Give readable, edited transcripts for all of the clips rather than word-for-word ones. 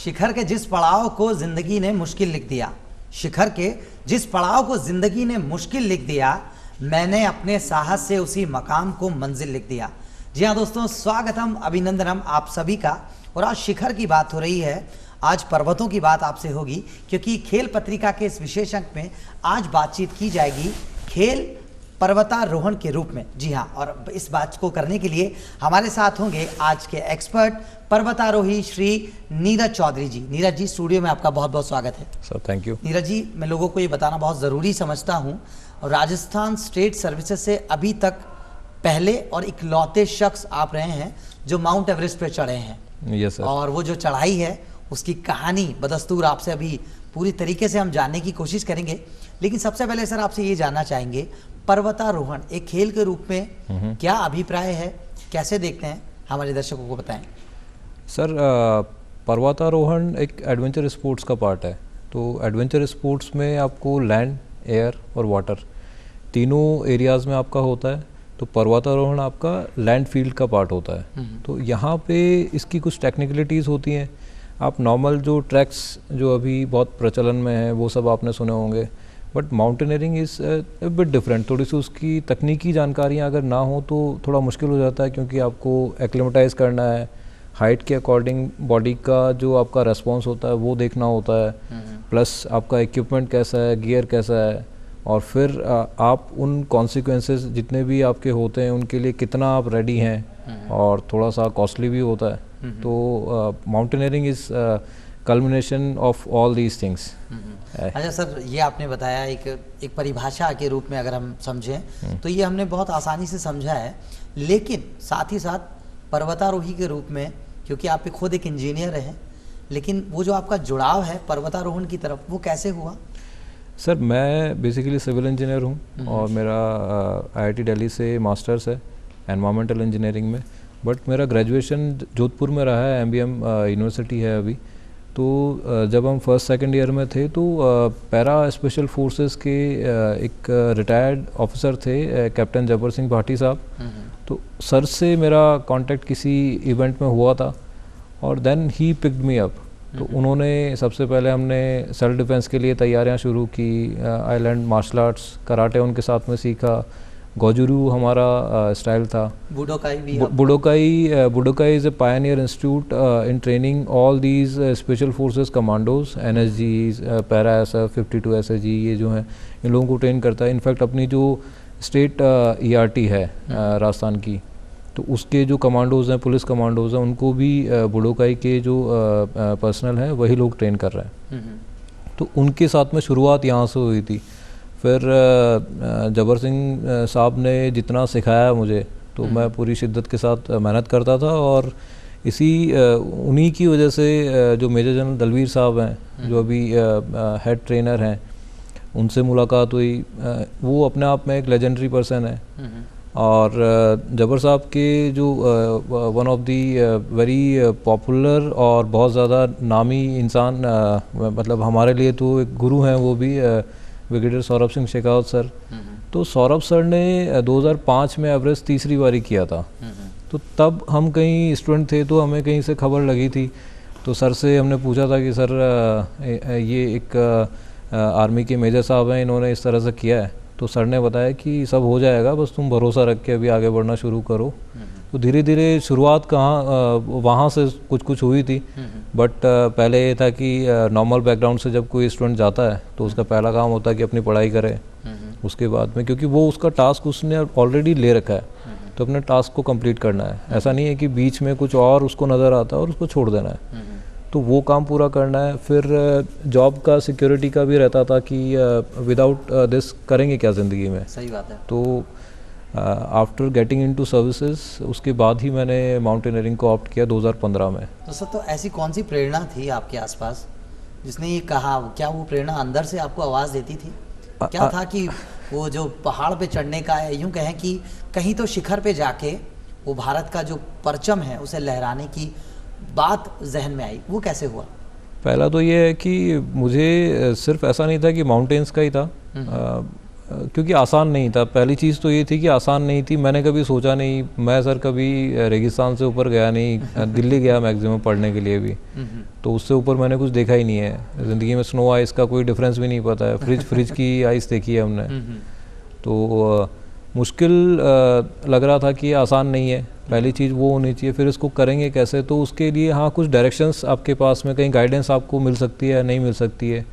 शिखर के जिस पड़ाव को जिंदगी ने मुश्किल लिख दिया, शिखर के जिस पड़ाव को जिंदगी ने मुश्किल लिख दिया, मैंने अपने साहस से उसी मकाम को मंजिल लिख दिया। जी हाँ दोस्तों, स्वागतम, अभिनंदनम आप सभी का। और आज शिखर की बात हो रही है, आज पर्वतों की बात आपसे होगी, क्योंकि खेल पत्रिका के इस विशेष अंक में आज बातचीत की जाएगी खेल पर्वतारोहण के रूप में। जी हाँ, और इस बात को करने के लिए हमारे साथ होंगे आज के एक्सपर्ट पर्वतारोही श्री नीरज चौधरी जी। नीरज जी, स्टूडियो में आपका बहुत बहुत स्वागत है। Sir thank you. Neeraj ji, मैं लोगों को ये बताना बहुत ज़रूरी समझता हूँ, राजस्थान स्टेट सर्विसेज से अभी तक पहले और इकलौते शख्स आप रहे हैं जो माउंट एवरेस्ट पे चढ़े हैं। Yes sir. और वो जो चढ़ाई है उसकी कहानी बदस्तूर आपसे अभी पूरी तरीके से हम जानने की कोशिश करेंगे। लेकिन सबसे पहले सर आपसे ये जानना चाहेंगे, पर्वतारोहण एक खेल के रूप में क्या अभिप्राय है, कैसे देखते हैं, हमारे दर्शकों को बताएं। सर पर्वतारोहण एक एडवेंचर स्पोर्ट्स का पार्ट है। तो एडवेंचर स्पोर्ट्स में आपको लैंड, एयर और वाटर तीनों एरियाज़ में आपका होता है। तो पर्वतारोहण आपका लैंड फील्ड का पार्ट होता है। तो यहाँ पे इसकी कुछ टेक्निकलिटीज़ होती हैं। आप नॉर्मल जो ट्रैक्स जो अभी बहुत प्रचलन में है वो सब आपने सुने होंगे, but mountaineering is bit different. थोड़ी सी उसकी तकनीकी जानकारियाँ अगर ना हो तो थोड़ा मुश्किल हो जाता है, क्योंकि आपको एक्लिमेटाइज करना है, हाइट के अकॉर्डिंग बॉडी का जो आपका रेस्पॉन्स होता है वो देखना होता है, प्लस आपका इक्विपमेंट कैसा है, गियर कैसा है, और फिर आप उन कॉन्सिक्वेंसेस जितने भी आपके होते हैं उनके लिए कितना आप रेडी हैं, और थोड़ा सा कॉस्टली भी होता है। तो mountaineering is culmination of all these things. अच्छा सर, ये आपने बताया एक परिभाषा के रूप में अगर हम समझें तो ये हमने बहुत आसानी से समझा है, लेकिन साथ ही साथ पर्वतारोही के रूप में, क्योंकि आप खुद एक इंजीनियर हैं, लेकिन वो जो आपका जुड़ाव है पर्वतारोहण की तरफ वो कैसे हुआ? सर मैं बेसिकली सिविल इंजीनियर हूँ और मेरा आईआईटी दिल्ली से मास्टर्स है एनवायरमेंटल इंजीनियरिंग में, बट मेरा ग्रेजुएशन जोधपुर में रहा है, एमबीएम यूनिवर्सिटी है अभी। तो जब हम फर्स्ट सेकंड ईयर में थे तो पैरा स्पेशल फोर्सेस के एक रिटायर्ड ऑफिसर थे कैप्टन जबर सिंह भाटी साहब। तो सर से मेरा कांटेक्ट किसी इवेंट में हुआ था और then he picked me up. तो उन्होंने सबसे पहले हमने सेल्फ डिफेंस के लिए तैयारियां शुरू की, आइलैंड मार्शल आर्ट्स कराटे उनके साथ में सीखा, गोजुरू हमारा स्टाइल था, Budokai is a pioneer institute in training all these special forces commandos, NSG, para SF, 52 SAG, ये जो हैं इन लोगों को ट्रेन करता है। इनफैक्ट अपनी जो स्टेट ईआरटी है राजस्थान की, तो उसके जो कमांडोज़ हैं, पुलिस कमांडोज़ हैं, उनको भी बुडोकाई के जो पर्सनल हैं वही लोग ट्रेन कर रहे हैं। तो उनके साथ में शुरुआत यहाँ से हुई थी। फिर जबर सिंह साहब ने जितना सिखाया मुझे तो मैं पूरी शिद्दत के साथ मेहनत करता था, और इसी उन्हीं की वजह से जो मेजर जनरल दलवीर साहब हैं जो अभी हेड ट्रेनर हैं, उनसे मुलाकात हुई। वो अपने आप में एक लेजेंडरी पर्सन है। और जबर साहब के जो one of the very popular और बहुत ज़्यादा नामी इंसान, मतलब हमारे लिए तो एक गुरु हैं वो भी, ब्रिगेडियर सौरभ सिंह शेखावत सर। तो सौरभ सर ने 2005 में एवरेस्ट तीसरी बारी किया था। तो तब हम कहीं स्टूडेंट थे तो हमें कहीं से खबर लगी थी, तो सर से हमने पूछा था कि सर ये एक आर्मी के मेजर साहब हैं, इन्होंने इस तरह से किया है। तो सर ने बताया कि सब हो जाएगा, बस तुम भरोसा रख के अभी आगे बढ़ना शुरू करो। तो धीरे धीरे शुरुआत वहाँ से कुछ हुई थी, बट पहले ये था कि नॉर्मल बैकग्राउंड से जब कोई स्टूडेंट जाता है तो उसका पहला काम होता है कि अपनी पढ़ाई करे। उसके बाद में, क्योंकि वो उसका टास्क उसने ऑलरेडी ले रखा है, तो अपने टास्क को कंप्लीट करना है। ऐसा नहीं है कि बीच में कुछ और उसको नज़र आता है और उसको छोड़ देना है, तो वो काम पूरा करना है। फिर जॉब का, सिक्योरिटी का भी रहता था कि विदाउट दिस करेंगे क्या ज़िंदगी में। सही बात है। तो आफ्टर गेटिंग इनटू सर्विसेज उसके बाद ही मैंने माउंटेनियरिंग को ऑप्ट किया 2015 में। तो सर, तो ऐसी कौन सी प्रेरणा थी आपके आसपास जिसने ये कहा? क्या वो प्रेरणा अंदर से आपको आवाज़ देती थी? क्या था कि वो जो पहाड़ पे चढ़ने का है, यूँ कहें कि कहीं तो शिखर पे जाके वो भारत का जो परचम है उसे लहराने की बात जहन में आई, वो कैसे हुआ? पहला तो ये है कि मुझे सिर्फ ऐसा नहीं था कि माउंटेन्स का ही था। क्योंकि आसान नहीं था। पहली चीज़ तो ये थी कि आसान नहीं थी, मैंने कभी सोचा नहीं, मैं सर कभी रेगिस्तान से ऊपर गया नहीं, दिल्ली गया मैक्सिमम पढ़ने के लिए भी, तो उससे ऊपर मैंने कुछ देखा ही नहीं है ज़िंदगी में। स्नो आइस का कोई डिफरेंस भी नहीं पता है, फ्रिज की आइस देखी है हमने। तो मुश्किल लग रहा था कि आसान नहीं है, पहली चीज़ वो होनी चाहिए। फिर इसको करेंगे कैसे, तो उसके लिए हाँ कुछ डायरेक्शंस आपके पास में, कहीं गाइडेंस आपको मिल सकती है या नहीं मिल सकती है,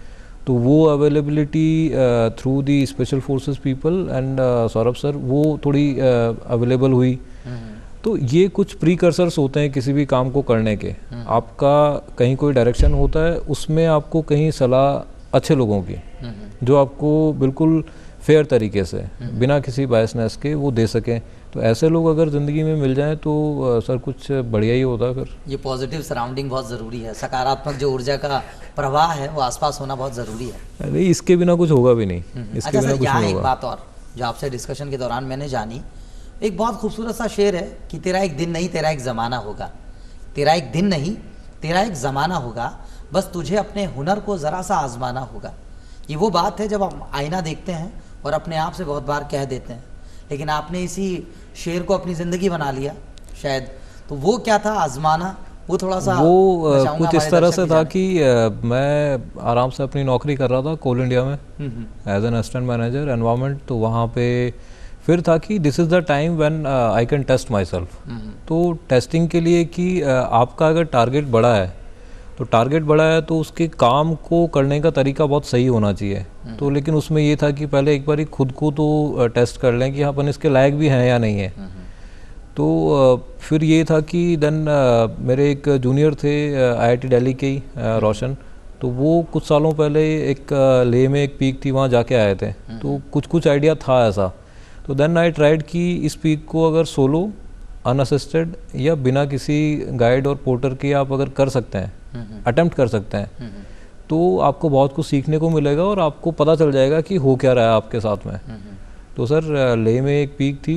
तो वो availability through the special forces people and Saurabh sir वो थोड़ी अवेलेबल हुई। तो ये कुछ प्रीकर्सर्स होते हैं किसी भी काम को करने के। आपका कहीं कोई डायरेक्शन होता है, उसमें आपको कहीं सलाह अच्छे लोगों की जो आपको बिल्कुल फेयर तरीके से बिना किसी बायसनेस के वो दे सकें, तो ऐसे लोग अगर ज़िंदगी में मिल जाएं तो सर कुछ बढ़िया ही होता है। फिर ये पॉजिटिव सराउंडिंग बहुत ज़रूरी है, सकारात्मक जो ऊर्जा का प्रवाह है वो आसपास होना बहुत ज़रूरी है। नहीं, इसके बिना कुछ होगा भी नहीं, इसके अच्छा बिना सर, कुछ यहाँ नहीं एक होगा। बात और जो आपसे डिस्कशन के दौरान मैंने जानी, एक बहुत खूबसूरत सा शेर है कि तेरा एक दिन नहीं तेरा एक ज़माना होगा। तेरा एक दिन नहीं तेरा एक ज़माना होगा, बस तुझे अपने हुनर को ज़रा सा आजमाना होगा। ये वो बात है जब हम आईना देखते हैं और अपने आप से बहुत बार कह देते हैं, लेकिन आपने इसी शेर को अपनी ज़िंदगी बना लिया शायद। तो वो क्या था आजमाना, वो थोड़ा सा वो मैं चाहूंगा कुछ इस हमारे तरह दर्शक से भी था जानें। कि मैं आराम से अपनी नौकरी कर रहा था कोल इंडिया में as an assistant manager environment. तो वहाँ पे फिर था कि this is the time when I can test my self. तो टेस्टिंग के लिए कि आपका अगर टारगेट बड़ा है, तो टारगेट बड़ा है तो उसके काम को करने का तरीका बहुत सही होना चाहिए। तो लेकिन उसमें ये था कि पहले एक बार खुद को तो टेस्ट कर लें कि अपन इसके लायक भी हैं या नहीं है। तो फिर ये था कि देन मेरे एक जूनियर थे IIT दिल्ली के ही रोशन, तो वो कुछ सालों पहले एक लेह में एक पीक थी, वहाँ जाके आए थे। तो कुछ आइडिया था ऐसा। तो देन आई ट्राइड कि इस पीक को अगर सोलो अनअसिस्टेड या बिना किसी गाइड और पोर्टर के आप अगर कर सकते हैं, अटेम्प्ट कर सकते हैं, तो आपको बहुत कुछ सीखने को मिलेगा और आपको पता चल जाएगा कि हो क्या रहा है आपके साथ में। तो सर लेह में एक पीक थी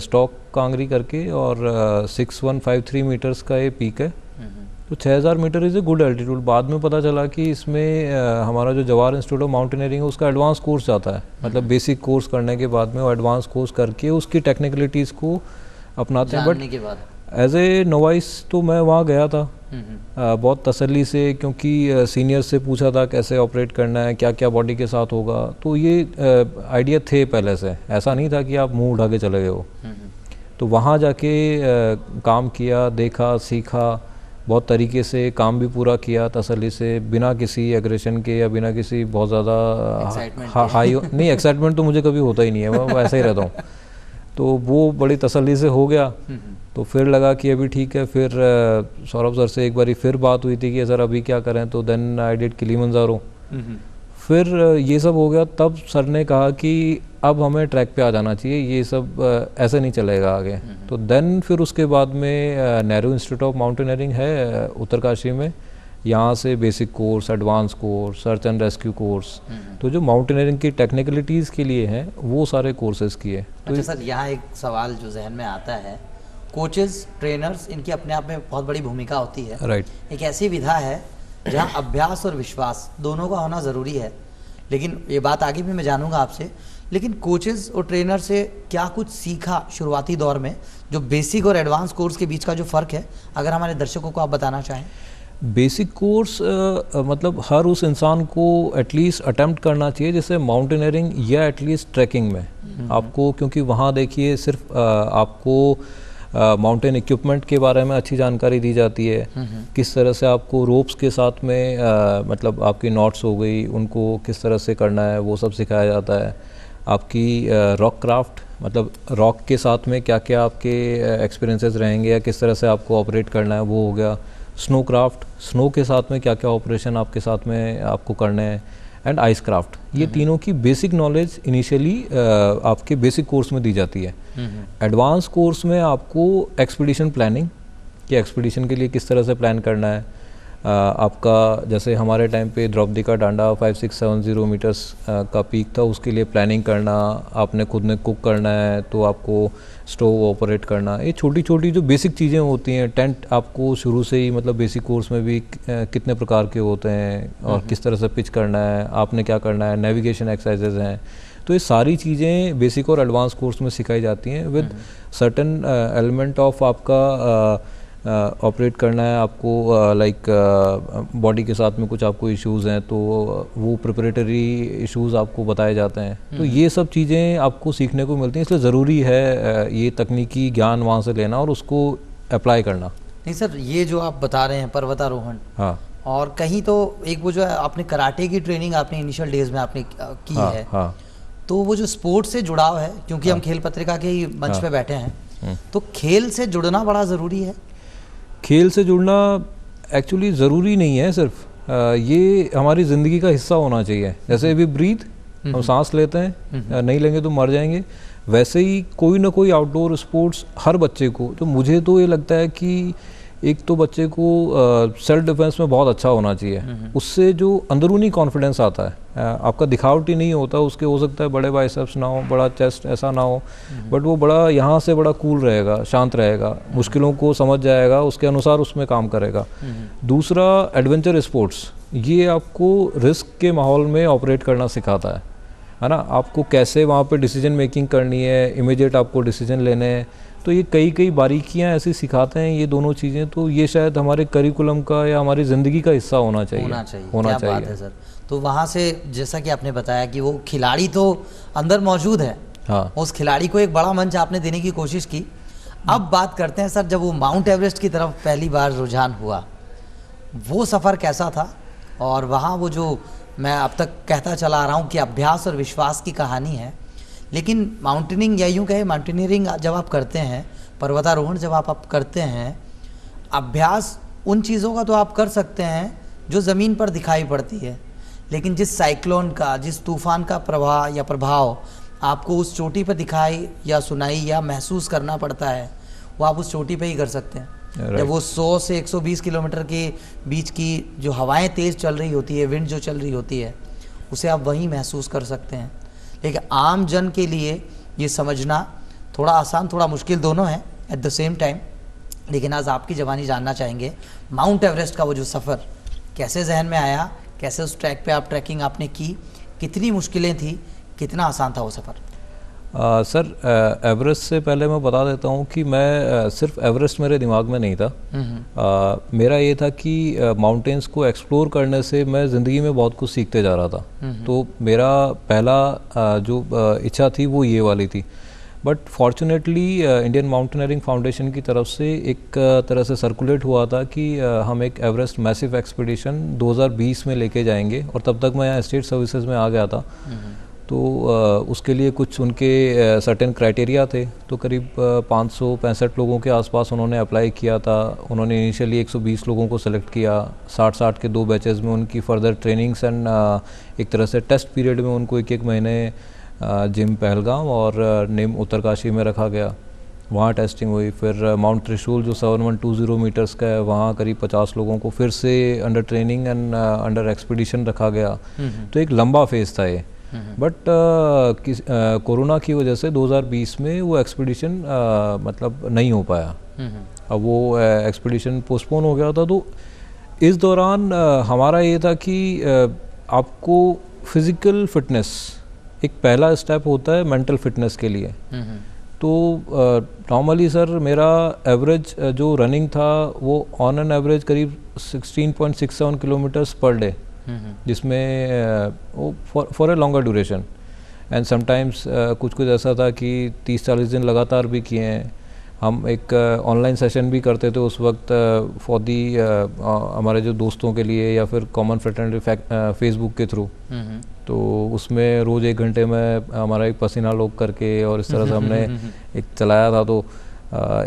स्टॉक कांगरी करके, और 6153 मीटर्स का ये पीक है। तो 6000 metre is a good altitude. बाद में पता चला कि इसमें हमारा जो जवाहर इंस्टीट्यूट ऑफ माउंटेनियरिंग है उसका एडवांस कोर्स जाता है, मतलब बेसिक कोर्स करने के बाद में वो एडवांस कोर्स करके उसकी टेक्निकलिटीज़ को अपनाते हैं। जानने के बाद बट एज ए नोवाइस तो मैं वहाँ गया था बहुत तसल्ली से, क्योंकि सीनियर से पूछा था कैसे ऑपरेट करना है, क्या क्या बॉडी के साथ होगा। तो ये आइडिया थे पहले से, ऐसा नहीं था कि आप मुंह उठा के चले गए हो। तो वहाँ जाके काम किया, देखा, सीखा, बहुत तरीके से काम भी पूरा किया तसल्ली से, बिना किसी एग्रेशन के या बिना किसी बहुत ज़्यादा हाई नहीं, एक्साइटमेंट तो मुझे कभी होता ही नहीं है, मैं ऐसा ही रहता हूँ। तो वो बड़ी तसल्ली से हो गया। तो फिर लगा कि अभी ठीक है। फिर सौरभ सर से एक बारी फिर बात हुई थी कि सर अभी क्या करें, तो देन आई डिड किलिमंजारो। फिर ये सब हो गया, तब सर ने कहा कि अब हमें ट्रैक पे आ जाना चाहिए, ये सब ऐसे नहीं चलेगा आगे। तो देन फिर उसके बाद में नेहरू इंस्टीट्यूट ऑफ माउंटेनियरिंग है उत्तरकाशी में, यहाँ से basic course, advance course, search and rescue course, तो जो माउंटेनियरिंग की टेक्निकलिटीज़ के लिए हैं वो सारे कोर्सेज किए। तो अच्छा सर, यहाँ एक सवाल जो जहन में आता है, कोचेस, ट्रेनर्स, इनकी अपने आप में बहुत बड़ी भूमिका होती है। राइट। एक ऐसी विधा है जहाँ अभ्यास और विश्वास दोनों का होना ज़रूरी है, लेकिन ये बात आगे भी मैं जानूंगा आपसे। लेकिन कोचेस और ट्रेनर से क्या कुछ सीखा शुरुआती दौर में, जो बेसिक और एडवांस कोर्स के बीच का जो फ़र्क है, अगर हमारे दर्शकों को आप बताना चाहें। बेसिक कोर्स मतलब हर उस इंसान को एटलीस्ट अटेम्प्ट करना चाहिए, जैसे माउंटेनियरिंग या एटलीस्ट ट्रैकिंग में आपको, क्योंकि वहाँ देखिए सिर्फ आपको माउंटेन इक्विपमेंट के बारे में अच्छी जानकारी दी जाती है, किस तरह से आपको रोप्स के साथ में मतलब आपकी नॉट्स हो गई, उनको किस तरह से करना है वो सब सिखाया जाता है। आपकी रॉक क्राफ्ट, मतलब रॉक के साथ में क्या क्या आपके एक्सपीरियंसेस रहेंगे या किस तरह से आपको ऑपरेट करना है वो हो गया। स्नो क्राफ्ट, स्नो के साथ में क्या क्या ऑपरेशन आपके साथ में आपको करने हैं, एंड आइस क्राफ्ट। ये तीनों की बेसिक नॉलेज इनिशियली आपके बेसिक कोर्स में दी जाती है। एडवांस कोर्स में आपको एक्सपीडिशन प्लानिंग, कि एक्सपीडिशन के लिए किस तरह से प्लान करना है। आपका जैसे हमारे टाइम पे द्रौपदी का डांडा 5670 मीटर्स का पीक था, उसके लिए प्लानिंग करना, आपने खुद ने कुक करना है तो आपको स्टोव ऑपरेट करना, ये छोटी छोटी जो बेसिक चीज़ें होती हैं। टेंट आपको शुरू से ही मतलब बेसिक कोर्स में भी कितने प्रकार के होते हैं और किस तरह से पिच करना है, आपने क्या करना है, नेविगेशन एक्सरसाइजेज हैं। तो ये सारी चीज़ें बेसिक और एडवांस कोर्स में सिखाई जाती हैं विद सर्टेन एलिमेंट ऑफ आपका ऑपरेट करना है आपको, लाइक बॉडी के साथ में कुछ आपको इश्यूज़ हैं तो वो प्रिपरेटरी इश्यूज़ आपको बताए जाते हैं। तो ये सब चीज़ें आपको सीखने को मिलती हैं, इसलिए ज़रूरी है ये तकनीकी ज्ञान वहाँ से लेना और उसको अप्लाई करना। नहीं सर, ये जो आप बता रहे हैं पर्वतारोहण, हाँ, और कहीं तो एक वो जो है आपने कराटे की ट्रेनिंग आपने इनिशियल डेज में आपने की हाँ, है, हाँ, तो वो जो स्पोर्ट्स से जुड़ाव है, क्योंकि हम खेल पत्रिका के ही मंच पे बैठे हैं, तो खेल से जुड़ना बड़ा ज़रूरी है। खेल से जुड़ना एक्चुअली ज़रूरी नहीं है सिर्फ, ये हमारी ज़िंदगी का हिस्सा होना चाहिए। जैसे अभी ब्रीथ, हम सांस लेते हैं, नहीं लेंगे तो मर जाएंगे, वैसे ही कोई ना कोई आउटडोर स्पोर्ट्स हर बच्चे को, तो मुझे तो ये लगता है कि एक तो बच्चे को सेल्फ डिफेंस में बहुत अच्छा होना चाहिए, उससे जो अंदरूनी कॉन्फिडेंस आता है, आपका दिखावटी नहीं होता, उसके हो सकता है बड़े बाइसेप्स ना हो, बड़ा चेस्ट ऐसा ना हो, बट वो बड़ा यहाँ से बड़ा कूल रहेगा, शांत रहेगा, मुश्किलों को समझ जाएगा, उसके अनुसार उसमें काम करेगा। दूसरा, एडवेंचर स्पोर्ट्स, ये आपको रिस्क के माहौल में ऑपरेट करना सिखाता है ना, आपको कैसे वहाँ पे डिसीजन मेकिंग करनी है, इमीडिएट आपको डिसीजन लेने हैं, तो ये कई बारीकियां ऐसी सिखाते हैं ये दोनों चीज़ें, तो ये शायद हमारे करिकुलम का या हमारी ज़िंदगी का हिस्सा होना चाहिए। क्या बात है सर। तो वहाँ से जैसा कि आपने बताया कि वो खिलाड़ी तो अंदर मौजूद है, हाँ, उस खिलाड़ी को एक बड़ा मंच आपने देने की कोशिश की। अब बात करते हैं सर, जब वो माउंट एवरेस्ट की तरफ पहली बार रुझान हुआ, वो सफ़र कैसा था? और वहाँ वो जो मैं अब तक कहता चला आ रहा हूँ कि अभ्यास और विश्वास की कहानी है, लेकिन माउंटेनिंग या यूँ कहे माउंटेनियरिंग जब आप करते हैं, पर्वतारोहण जब आप करते हैं, अभ्यास उन चीज़ों का तो आप कर सकते हैं जो ज़मीन पर दिखाई पड़ती है, लेकिन जिस साइक्लोन का, जिस तूफ़ान का प्रभाव आपको उस चोटी पर दिखाई या सुनाई या महसूस करना पड़ता है, वो आप उस चोटी पे ही कर सकते हैं। जब वो 100 से 120 किलोमीटर के बीच की जो हवाएं तेज़ चल रही होती है, विंड जो चल रही होती है, उसे आप वहीं महसूस कर सकते हैं। लेकिन आम जन के लिए ये समझना थोड़ा आसान थोड़ा मुश्किल दोनों है एट द सेम टाइम। लेकिन आज आपकी ज़बानी जानना चाहेंगे, माउंट एवरेस्ट का वो जो सफ़र कैसे जहन में आया, कैसे उस ट्रैक पे आप ट्रैकिंग आपने की, कितनी मुश्किलें थी, कितना आसान था वो सफ़र? सर, एवरेस्ट से पहले मैं बता देता हूँ कि मैं सिर्फ एवरेस्ट मेरे दिमाग में नहीं था। मेरा ये था कि माउंटेन्स को एक्सप्लोर करने से मैं ज़िंदगी में बहुत कुछ सीखते जा रहा था। तो मेरा पहला जो इच्छा थी वो ये वाली थी, but fortunately Indian mountaineering foundation की तरफ से एक तरह से सर्कुलेट हुआ था कि हम एक एवरेस्ट मैसिव एक्सपीडिशन 2020 में लेके जाएंगे, और तब तक मैं यहाँ स्टेट सर्विसेज में आ गया था। तो उसके लिए कुछ उनके सर्टेन क्राइटेरिया थे, तो करीब 565 लोगों के आसपास उन्होंने अप्लाई किया था। उन्होंने इनिशियली 120 लोगों को सेलेक्ट किया, 60-60 के 2 बैचेस में उनकी फर्दर ट्रेनिंग्स एंड एक तरह से टेस्ट पीरियड में उनको 1-1 महीने जिम पहलगाम और निम उत्तरकाशी में रखा गया, वहाँ टेस्टिंग हुई। फिर माउंट त्रिशूल जो 7120 मीटर्स का है, वहाँ करीब 50 लोगों को फिर से under training and under expedition रखा गया। तो एक लंबा फेज़ था ये, बट कोरोना की वजह से 2020 में वो एक्सपीडिशन मतलब नहीं हो पाया। अब वो एक्सपीडिशन पोस्टपोन हो गया था। तो इस दौरान हमारा ये था कि आपको फिज़िकल फिटनेस एक पहला स्टेप होता है मेंटल फिटनेस के लिए। तो नॉर्मली सर मेरा एवरेज जो रनिंग था वो ऑन एन एवरेज करीब 16.67 किलोमीटर्स पर डे, जिसमें वो for a longer duration, and sometimes कुछ ऐसा था कि 30-40 दिन लगातार भी किए हैं। हम एक ऑनलाइन सेशन भी करते थे उस वक्त फॉर दी हमारे जो दोस्तों के लिए या फिर कॉमन फ्रेटर्निटी फेसबुक के थ्रू। तो उसमें रोज़ 1 घंटे में हमारा एक पसीना लोग करके और इस तरह से हमने एक चलाया था। तो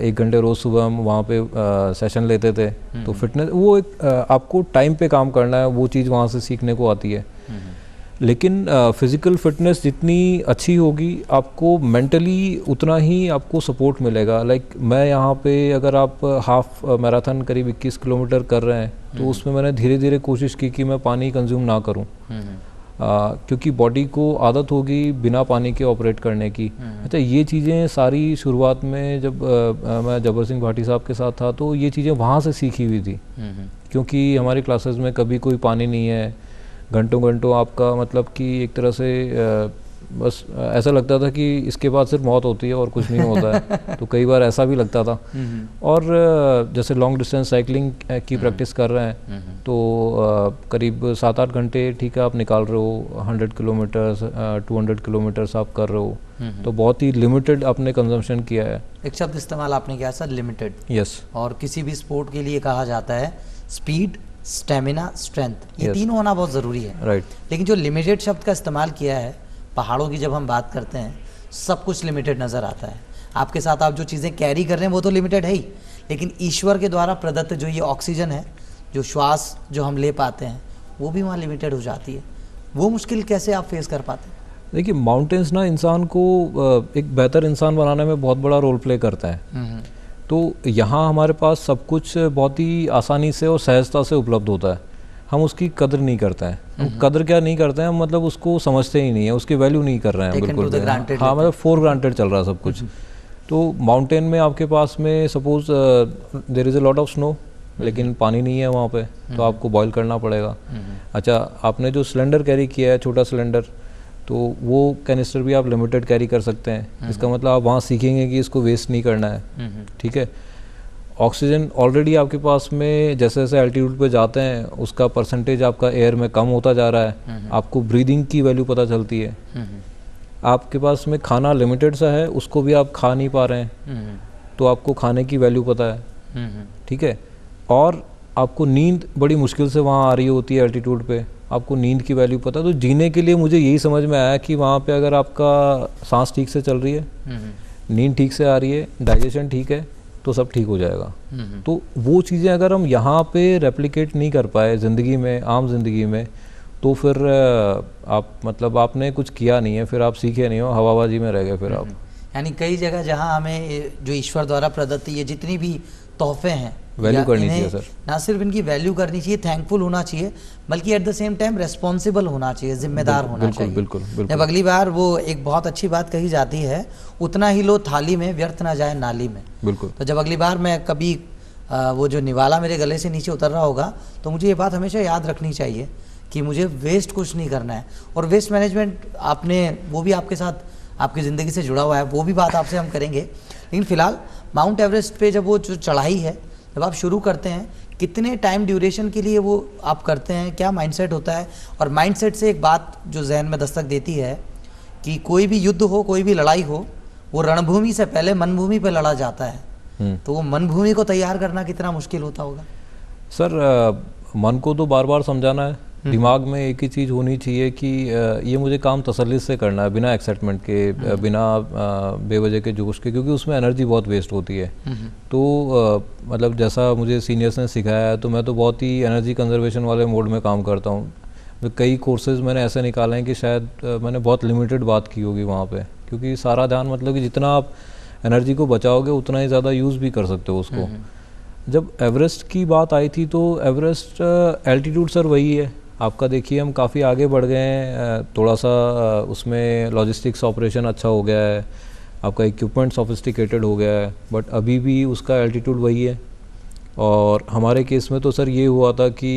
1 घंटे रोज़ सुबह हम वहाँ पे सेशन लेते थे। तो फिटनेस वो एक आपको टाइम पे काम करना है, वो चीज़ वहाँ से सीखने को आती है। लेकिन फिज़िकल फिटनेस जितनी अच्छी होगी आपको मेंटली उतना ही आपको सपोर्ट मिलेगा। लाइक मैं यहाँ पे अगर आप हाफ मैराथन करीब 21 किलोमीटर कर रहे हैं, तो उसमें मैंने धीरे धीरे कोशिश की कि मैं पानी कंज्यूम ना करूँ, क्योंकि बॉडी को आदत होगी बिना पानी के ऑपरेट करने की। अच्छा, ये चीज़ें सारी शुरुआत में जब मैं जब्बर सिंह भाटी साहब के साथ था, तो ये चीज़ें वहाँ से सीखी हुई थी, क्योंकि हमारी क्लासेस में कभी कोई पानी नहीं है। घंटों घंटों आपका मतलब कि एक तरह से बस ऐसा लगता था कि इसके बाद सिर्फ मौत होती है और कुछ नहीं होता है। तो कई बार ऐसा भी लगता था। और जैसे लॉन्ग डिस्टेंस साइकिलिंग की प्रैक्टिस कर रहे हैं तो करीब 7-8 घंटे ठीक है आप निकाल रहे हो, 100 किलोमीटर्स 200 किलोमीटर्स आप कर रहे हो, तो बहुत ही लिमिटेड आपने कंजम्पशन किया है। एक शब्द इस्तेमाल आपने किया सर, लिमिटेड। यस। और किसी भी स्पोर्ट के लिए कहा जाता है स्पीड, स्टेमिना, स्ट्रेंथ, ये Yes. तीनों होना बहुत ज़रूरी है। राइट। लेकिन जो लिमिटेड शब्द का इस्तेमाल किया है, पहाड़ों की जब हम बात करते हैं सब कुछ लिमिटेड नज़र आता है। आपके साथ आप जो चीज़ें कैरी कर रहे हैं वो तो लिमिटेड है ही, लेकिन ईश्वर के द्वारा प्रदत्त जो ये ऑक्सीजन है, जो श्वास जो हम ले पाते हैं, वो भी वहाँ लिमिटेड हो जाती है। वो मुश्किल कैसे आप फेस कर पाते हैं? देखिए माउंटेन्स ना इंसान को एक बेहतर इंसान बनाने में बहुत बड़ा रोल प्ले करता है। तो यहाँ हमारे पास सब कुछ बहुत ही आसानी से और सहजता से उपलब्ध होता है, हम उसकी कदर नहीं करते हैं। हम कदर क्या नहीं करते हैं, हम मतलब उसको समझते ही नहीं है, उसकी वैल्यू नहीं कर रहे हैं बिल्कुल भी। हाँ मतलब फॉर ग्रांटेड चल रहा है सब कुछ। तो माउंटेन में आपके पास में suppose there is a lot of snow, लेकिन पानी नहीं है वहाँ पे, तो आपको बॉयल करना पड़ेगा। अच्छा, आपने जो सिलेंडर कैरी किया है, छोटा सिलेंडर, तो वो कैनिस्टर भी आप लिमिटेड कैरी कर सकते हैं। इसका मतलब आप वहाँ सीखेंगे कि इसको वेस्ट नहीं करना है। ठीक है। ऑक्सीजन ऑलरेडी आपके पास में जैसे जैसे एल्टीट्यूड पे जाते हैं उसका परसेंटेज आपका एयर में कम होता जा रहा है, आपको ब्रीदिंग की वैल्यू पता चलती है। आपके पास में खाना लिमिटेड सा है, उसको भी आप खा नहीं पा रहे हैं, तो आपको खाने की वैल्यू पता है। ठीक है। और आपको नींद बड़ी मुश्किल से वहाँ आ रही होती है एल्टीट्यूड पे, आपको नींद की वैल्यू पता है। तो जीने के लिए मुझे यही समझ में आया कि वहाँ पे अगर आपका सांस ठीक से चल रही है, नींद ठीक से आ रही है, डाइजेशन ठीक है, तो सब ठीक हो जाएगा। तो वो चीज़ें अगर हम यहाँ पे रेप्लिकेट नहीं कर पाए ज़िंदगी में, आम ज़िंदगी में, तो फिर आप मतलब आपने कुछ किया नहीं है, फिर आप सीखे नहीं हो, हवाबाजी में रह गए फिर आप। यानी कई जगह जहाँ हमें जो ईश्वर द्वारा प्रदत्त ये जितनी भी तोहफे हैं, वैल्यू करनी चाहिए सर। ना सिर्फ इनकी वैल्यू करनी चाहिए, थैंकफुल होना चाहिए, बल्कि at the same time responsible होना चाहिए, जिम्मेदार होना चाहिए। बिल्कुल बिल्कुल। जब अगली बार वो एक बहुत अच्छी बात कही जाती है, उतना ही लो थाली में, व्यर्थ ना जाए नाली में। बिल्कुल। तो जब अगली बार मैं कभी वो जो निवाला मेरे गले से नीचे उतर रहा होगा, तो मुझे ये बात हमेशा याद रखनी चाहिए कि मुझे वेस्ट कुछ नहीं करना है। और वेस्ट मैनेजमेंट आपने वो भी आपके साथ आपकी ज़िंदगी से जुड़ा हुआ है, वो भी बात आपसे हम करेंगे। लेकिन फ़िलहाल माउंट एवरेस्ट पे जब वो जो चढ़ाई है, जब आप शुरू करते हैं, कितने टाइम ड्यूरेशन के लिए वो आप करते हैं, क्या माइंडसेट होता है? और माइंडसेट से एक बात जो जहन में दस्तक देती है कि कोई भी युद्ध हो, कोई भी लड़ाई हो, वो रणभूमि से पहले मनभूमि पे लड़ा जाता है। तो वो मनभूमि को तैयार करना कितना मुश्किल होता होगा? सर मन को तो बार बार समझाना है, दिमाग में एक ही चीज़ होनी चाहिए कि ये मुझे काम तसल्ली से करना है, बिना एक्साइटमेंट के, बिना बेवजह के जोश के, क्योंकि उसमें एनर्जी बहुत वेस्ट होती है। तो मतलब जैसा मुझे सीनियर्स ने सिखाया है, तो मैं तो बहुत ही एनर्जी कंजर्वेशन वाले मोड में काम करता हूँ। कई कोर्सेज मैंने ऐसे निकाले हैं कि शायद मैंने बहुत लिमिटेड बात की होगी वहाँ पे, क्योंकि सारा ध्यान मतलब कि जितना आप एनर्जी को बचाओगे उतना ही ज़्यादा यूज़ भी कर सकते हो उसको। जब एवरेस्ट की बात आई थी, तो एवरेस्ट एल्टीट्यूड सर वही है आपका। देखिए हम काफ़ी आगे बढ़ गए हैं, थोड़ा सा उसमें लॉजिस्टिक्स ऑपरेशन अच्छा हो गया है, आपका इक्विपमेंट सोफिस्टिकेटेड हो गया है, बट अभी भी उसका एल्टीट्यूड वही है। और हमारे केस में तो सर ये हुआ था कि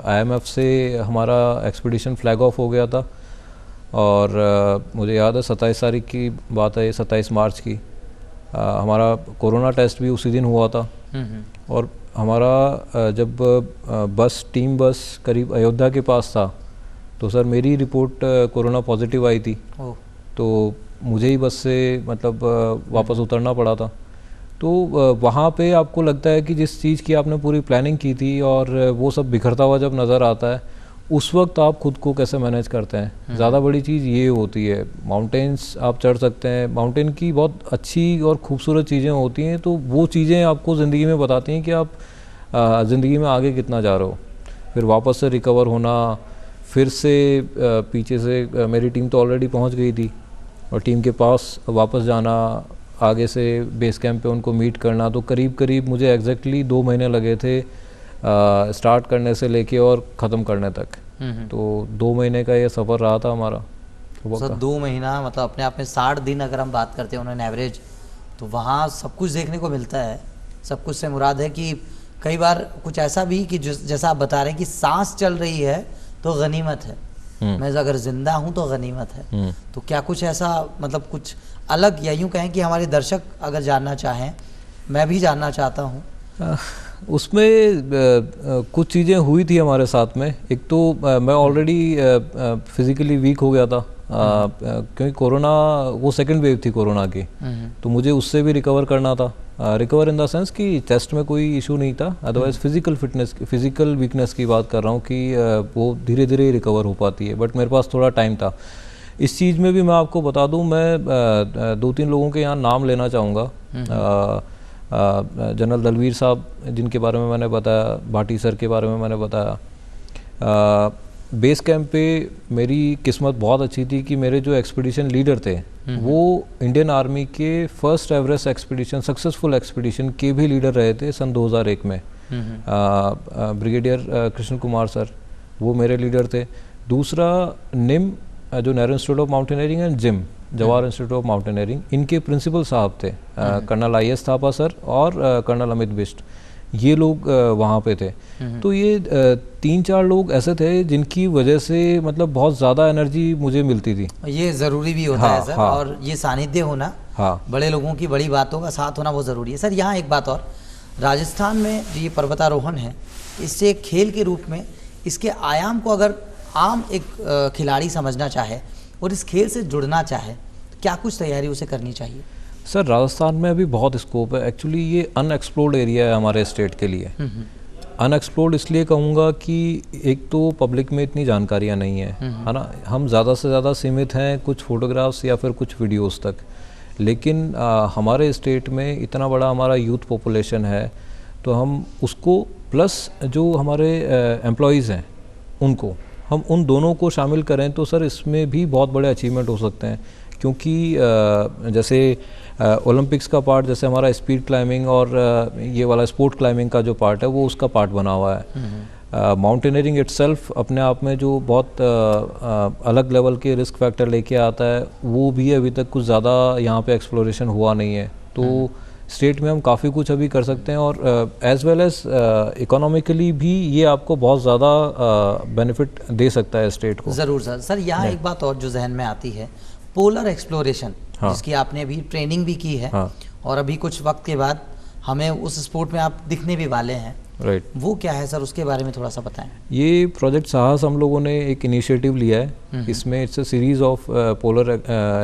IMF से हमारा एक्सपीडिशन फ्लैग ऑफ हो गया था, और मुझे याद है 27 तारीख की बात है, 27 मार्च की। हमारा कोरोना टेस्ट भी उसी दिन हुआ था। और हमारा जब टीम बस करीब अयोध्या के पास था, तो सर मेरी रिपोर्ट कोरोना पॉजिटिव आई थी। तो मुझे ही बस से मतलब वापस उतरना पड़ा था। तो वहाँ पे आपको लगता है कि जिस चीज़ की आपने पूरी प्लानिंग की थी और वो सब बिखरता हुआ जब नज़र आता है, उस वक्त आप खुद को कैसे मैनेज करते हैं। ज़्यादा बड़ी चीज़ ये होती है। माउंटेन्स आप चढ़ सकते हैं, माउंटेन की बहुत अच्छी और खूबसूरत चीज़ें होती हैं, तो वो चीज़ें आपको ज़िंदगी में बताती हैं कि आप ज़िंदगी में आगे कितना जा रहे हो। फिर वापस से रिकवर होना, फिर से पीछे से मेरी टीम तो ऑलरेडी पहुंच गई थी, और टीम के पास वापस जाना, आगे से बेस कैंप पे उनको मीट करना, तो करीब करीब मुझे एग्जैक्टली 2 महीने लगे थे स्टार्ट करने से लेके और ख़त्म करने तक। तो 2 महीने का ये सफ़र रहा था हमारा। सर 2 महीना मतलब अपने आप में 60 दिन अगर हम बात करते हैं उन्होंने एवरेज, तो वहाँ सब कुछ देखने को मिलता है। सब कुछ से मुराद है कि कई बार कुछ ऐसा भी कि जैसा आप बता रहे हैं कि सांस चल रही है तो गनीमत है, मैं अगर जिंदा हूँ तो गनीमत है। तो क्या कुछ ऐसा मतलब कुछ अलग, या यूँ कहें कि हमारे दर्शक अगर जानना चाहें, मैं भी जानना चाहता हूँ। उसमें कुछ चीज़ें हुई थी हमारे साथ में। एक तो मैं ऑलरेडी फिज़िकली वीक हो गया था क्योंकि कोरोना, वो सेकंड वेव थी कोरोना की, तो मुझे उससे भी रिकवर करना था। रिकवर इन द सेंस कि चेस्ट में कोई इशू नहीं था, अदरवाइज फिजिकल वीकनेस की बात कर रहा हूँ कि वो धीरे धीरे रिकवर हो पाती है, बट मेरे पास थोड़ा टाइम था। इस चीज़ में भी मैं आपको बता दूँ, मैं 2-3 लोगों के यहाँ नाम लेना चाहूँगा। जनरल दलवीर साहब जिनके बारे में मैंने बताया, भाटी सर के बारे में मैंने बताया। बेस कैंप पे मेरी किस्मत बहुत अच्छी थी कि मेरे जो एक्सपीडिशन लीडर थे वो इंडियन आर्मी के first Everest expedition, successful expedition के भी लीडर रहे थे सन 2001 में। ब्रिगेडियर कृष्ण कुमार सर, वो मेरे लीडर थे। दूसरा निम, जो Nehru institute of mountaineering and gym, Jawahar institute of mountaineering, इनके प्रिंसिपल साहब थे कर्नल आई.एस. थापा सर और कर्नल अमित बिष्ट, ये लोग वहाँ पे थे। तो ये 3-4 लोग ऐसे थे जिनकी वजह से मतलब बहुत ज़्यादा एनर्जी मुझे मिलती थी। ये ज़रूरी भी होता है सर, और ये सानिध्य होना, बड़े लोगों की बड़ी बातों का साथ होना बहुत ज़रूरी है। सर यहाँ एक बात और, राजस्थान में जो ये पर्वतारोहण है, इससे एक खेल के रूप में इसके आयाम को अगर आम एक खिलाड़ी समझना चाहे और इस खेल से जुड़ना चाहे, क्या कुछ तैयारी उसे करनी चाहिए? सर राजस्थान में अभी बहुत स्कोप है। एक्चुअली ये अनएक्सप्लोर्ड एरिया है हमारे स्टेट के लिए। अनएक्सप्लोर्ड इसलिए कहूँगा कि एक तो पब्लिक में इतनी जानकारियाँ नहीं है ना। हम ज़्यादा से ज़्यादा सीमित हैं कुछ फोटोग्राफ्स या फिर कुछ वीडियोस तक, लेकिन हमारे स्टेट में इतना बड़ा हमारा यूथ पॉपुलेशन है, तो हम उसको प्लस जो हमारे एम्प्लॉयज़ हैं उनको, हम उन दोनों को शामिल करें तो सर इसमें भी बहुत बड़े अचीवमेंट हो सकते हैं। क्योंकि जैसे ओलंपिक्स का पार्ट, जैसे हमारा स्पीड क्लाइंबिंग और ये वाला स्पोर्ट क्लाइंबिंग का जो पार्ट है वो उसका पार्ट बना हुआ है। माउंटेनियरिंग इटसेल्फ अपने आप में जो बहुत अलग लेवल के रिस्क फैक्टर लेके आता है, वो भी अभी तक कुछ ज़्यादा यहाँ पे एक्सप्लोरेशन हुआ नहीं है। तो स्टेट में हम काफ़ी कुछ अभी कर सकते हैं, और एज वेल एज इकोनॉमिकली भी ये आपको बहुत ज़्यादा बेनिफिट दे सकता है स्टेट को। ज़रूर सर। सर यहाँ एक बात और जो जहन में आती है, पोलर एक्सप्लोरेशन, जिसकी आपने अभी ट्रेनिंग भी की है, और अभी कुछ वक्त के बाद हमें उस स्पोर्ट में आप दिखने भी वाले हैं, राइट। वो क्या है सर, उसके बारे में थोड़ा सा बताएं। ये प्रोजेक्ट साहस हम लोगों ने एक इनिशिएटिव लिया है। इसमें it's a series of polar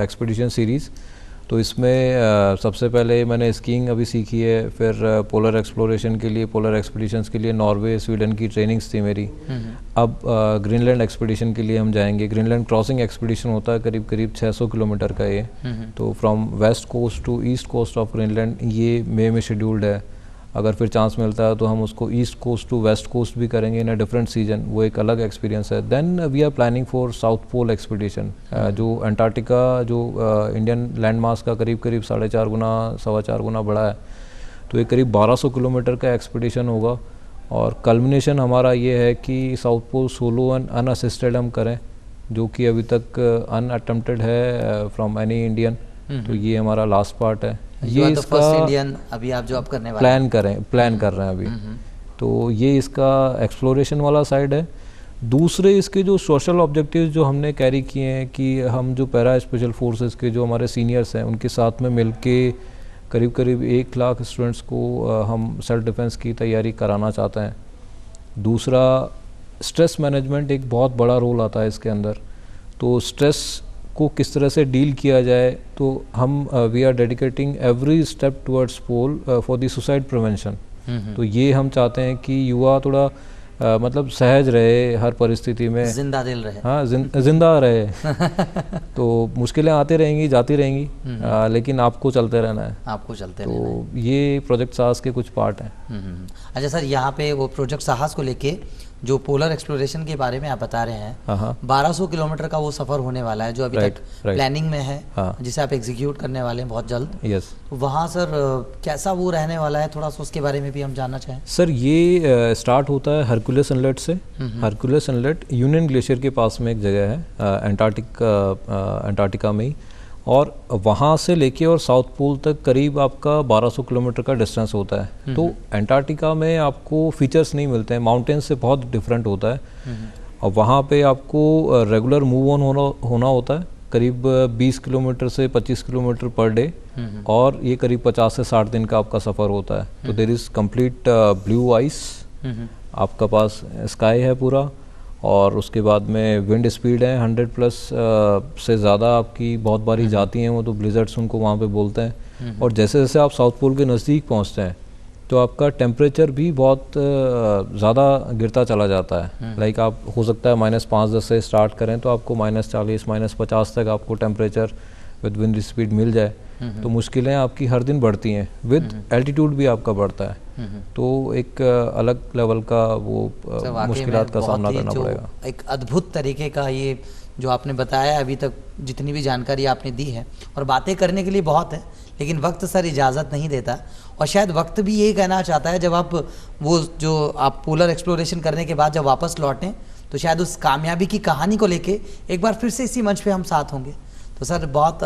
expedition series. तो इसमें सबसे पहले मैंने स्कीइंग अभी सीखी है, फिर पोलर एक्सप्लोरेशन के लिए, पोलर एक्सपीडिशंस के लिए नॉर्वे, स्वीडन की ट्रेनिंग्स थी मेरी। अब ग्रीनलैंड एक्सपीडिशन के लिए हम जाएंगे। ग्रीनलैंड क्रॉसिंग एक्सपीडिशन होता है करीब करीब 600 किलोमीटर का ये। तो from west coast to east coast of Greenland, ये मई में शेड्यूल्ड है। अगर फिर चांस मिलता है तो हम उसको east coast to west coast भी करेंगे इन अ डिफरेंट सीजन, वो एक अलग एक्सपीरियंस है। Then we are planning for south pole expedition, जो अंटार्कटिका, जो इंडियन लैंड मास का करीब करीब 4.5 गुना 4.25 गुना बड़ा है। तो ये करीब 1200 किलोमीटर का एक्सपीडिशन होगा, और कल्मिनेशन हमारा ये है कि south pole solo and unassisted हम करें, जो कि अभी तक अनअटेम्प्टेड है फ्रॉम एनी इंडियन। तो ये हमारा लास्ट पार्ट है। ये इसका फर्स्ट इंडियन अभी आप जो आप करने वाले प्लान कर रहे हैं अभी। तो ये इसका एक्सप्लोरेशन वाला साइड है। दूसरे इसके जो सोशल ऑब्जेक्टिव्स जो हमने कैरी किए हैं कि हम जो पैरा स्पेशल फोर्सेस के जो हमारे सीनियर्स हैं उनके साथ में मिलके करीब करीब 1 लाख स्टूडेंट्स को हम सेल्फ डिफेंस की तैयारी कराना चाहते हैं। दूसरा, स्ट्रेस मैनेजमेंट एक बहुत बड़ा रोल आता है इसके अंदर। तो स्ट्रेस को किस तरह से डील किया जाए, तो हम we are dedicating every step towards pole for the suicide prevention. तो ये हम चाहते हैं कि युवा थोड़ा मतलब सहज रहे हर परिस्थिति में, जिंदा दिल रहे। हाँ, जिंदा रहे। तो मुश्किलें आती रहेंगी, जाती रहेंगी, लेकिन आपको चलते रहना है। आपको चलते रहना है। तो ये प्रोजेक्ट साहस के कुछ पार्ट हैं। अच्छा सर, यहाँ पे वो प्रोजेक्ट साहस को लेके जो पोलर एक्सप्लोरेशन के बारे में आप बता रहे हैं, 1200 किलोमीटर का वो सफ़र होने वाला है जो अभी तक प्लानिंग में है, जिसे आप एग्जीक्यूट करने वाले हैं बहुत जल्द। यस। तो वहाँ सर कैसा वो रहने वाला है, थोड़ा सा उसके बारे में भी हम जानना चाहें। सर ये स्टार्ट होता है हरकुलस इनलेट से। हरकुलस इनलेट यूनियन ग्लेशियर के पास में एक जगह है अंटार्कटिका में ही, और वहाँ से लेके और साउथ पोल तक करीब आपका 1200 किलोमीटर का डिस्टेंस होता है। तो अंटार्कटिका में आपको फीचर्स नहीं मिलते हैं, माउंटेन से बहुत डिफरेंट होता है। और वहाँ पे आपको रेगुलर मूव ऑन होना होता है, करीब 20 किलोमीटर से 25 किलोमीटर पर डे, और ये करीब 50 से 60 दिन का आपका सफ़र होता है। तो there is complete blue eyes, आपका पास स्काई है पूरा, और उसके बाद में विंड स्पीड है 100 प्लस से ज़्यादा आपकी बहुत बारी जाती हैं वो, तो ब्लिजर्ड्स उनको वहाँ पे बोलते हैं। और जैसे जैसे आप साउथ पोल के नज़दीक पहुँचते हैं तो आपका टेम्परेचर भी बहुत ज़्यादा गिरता चला जाता है। लाइक आप हो सकता है -5-10 से स्टार्ट करें तो आपको -40 -50 तक आपको टेम्परेचर विद विंड स्पीड मिल जाए। तो मुश्किलें आपकी हर दिन बढ़ती हैं, विद एल्टीट्यूड भी आपका बढ़ता है, तो एक अलग लेवल का वो मुश्किलात का सामना करना पड़ेगा। एक अद्भुत तरीके का ये जो आपने बताया अभी तक, जितनी भी जानकारी आपने दी है, और बातें करने के लिए बहुत है, लेकिन वक्त सर इजाज़त नहीं देता। और शायद वक्त भी यही कहना चाहता है, जब आप वो जो आप पोलर एक्सप्लोरेशन करने के बाद जब वापस लौटें तो शायद उस कामयाबी की कहानी को लेके एक बार फिर से इसी मंच पे हम साथ होंगे। तो सर बहुत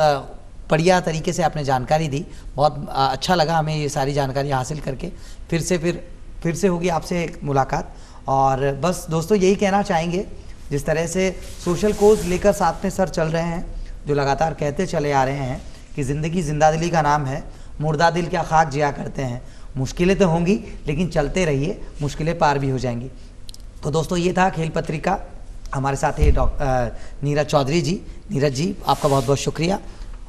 बढ़िया तरीके से आपने जानकारी दी, बहुत अच्छा लगा हमें ये सारी जानकारी हासिल करके। फिर से होगी आपसे मुलाकात। और बस दोस्तों यही कहना चाहेंगे, जिस तरह से सोशल कोज लेकर साथ में सर चल रहे हैं, जो लगातार कहते चले आ रहे हैं कि ज़िंदगी जिंदादिली का नाम है, मुर्दा दिल क्या खाक जिया करते हैं। मुश्किलें तो होंगी लेकिन चलते रहिए, मुश्किलें पार भी हो जाएंगी। तो दोस्तों ये था खेल पत्रिका, हमारे साथ ये नीरज चौधरी जी। नीरज जी आपका बहुत बहुत शुक्रिया,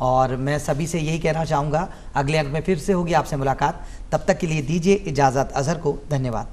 और मैं सभी से यही कहना चाहूँगा, अगले अंक में फिर से होगी आपसे मुलाकात। तब तक के लिए दीजिए इजाज़त। अज़हर को धन्यवाद।